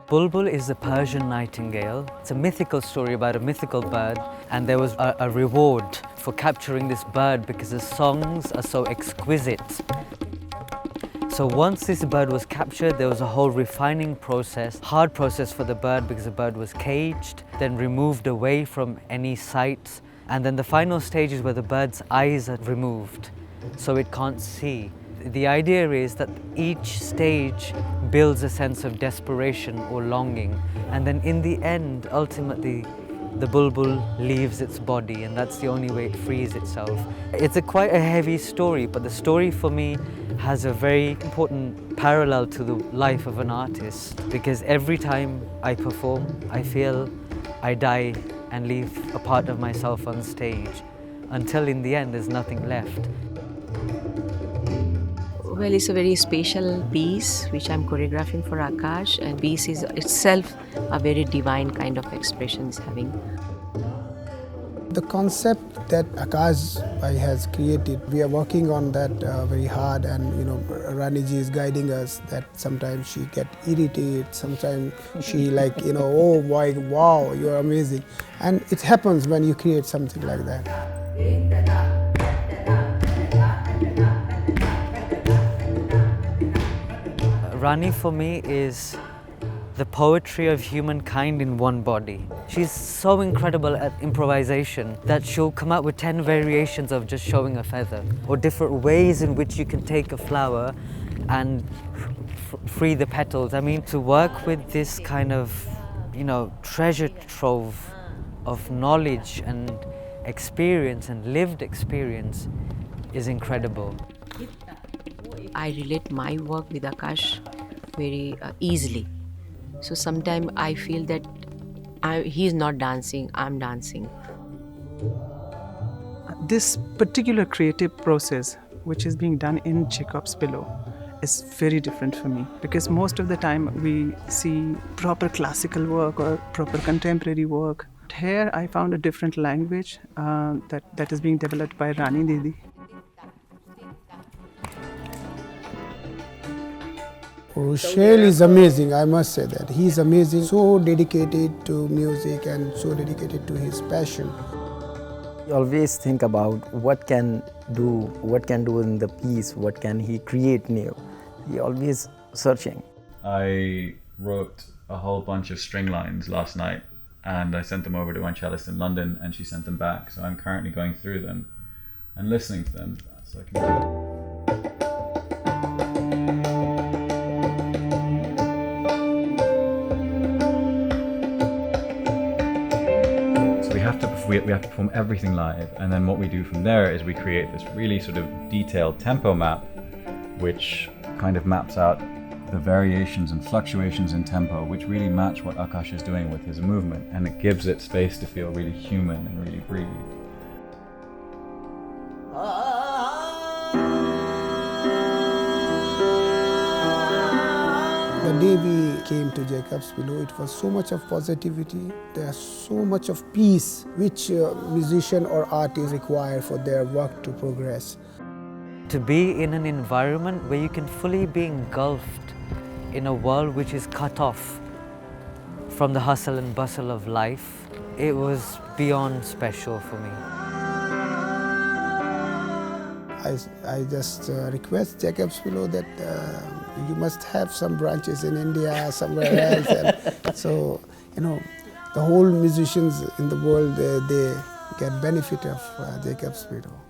Bulbul is a Persian nightingale. It's a mythical story about a mythical bird, and there was a reward for capturing this bird because the songs are so exquisite. So once this bird was captured, there was a whole refining process, hard process for the bird because the bird was caged, then removed away from any sight. And then the final stage is where the bird's eyes are removed, so it can't see. The idea is that each stage builds a sense of desperation or longing, and then in the end, ultimately, the bulbul leaves its body, and that's the only way it frees itself. It's quite a heavy story, but the story for me has a very important parallel to the life of an artist, because every time I perform, I feel I die and leave a part of myself on stage, until in the end there's nothing left. Well, it's a very special piece which I'm choreographing for Aakash, and piece is itself a very divine kind of expression it's having. The concept that Aakash has created, we are working on that very hard, and Rani ji is guiding us that sometimes she get irritated, sometimes she oh boy, wow, you're amazing. And it happens when you create something like that. Rani for me is the poetry of humankind in one body. She's so incredible at improvisation that she'll come out with 10 variations of just showing a feather, or different ways in which you can take a flower and free the petals. I mean, to work with this kind of, treasure trove of knowledge and experience and lived experience is incredible. I relate my work with Aakash very easily. So sometimes I feel that he's not dancing, I'm dancing. This particular creative process, which is being done in Jacob's Pillow, is very different for me, because most of the time we see proper classical work or proper contemporary work. Here I found a different language that is being developed by Rani Didi. Rochelle is amazing, I must say that. He's amazing, so dedicated to music and so dedicated to his passion. He always think about what can do in the piece, what can he create new. He always searching. I wrote a whole bunch of string lines last night, and I sent them over to one cellist in London, and she sent them back. So I'm currently going through them and listening to them so I can... We have to perform everything live, and then what we do from there is we create this really sort of detailed tempo map, which kind of maps out the variations and fluctuations in tempo, which really match what Aakash is doing with his movement, and it gives it space to feel really human and really breathe. The day we came to Jacob's Pillow, it was so much of positivity. There's so much of peace which musician or artist require for their work to progress. To be in an environment where you can fully be engulfed in a world which is cut off from the hustle and bustle of life, it was beyond special for me. I just request Jacob's Pillow that you must have some branches in India, somewhere else. And so, the whole musicians in the world, they get benefit of Jacob's Pillow.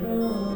Bye.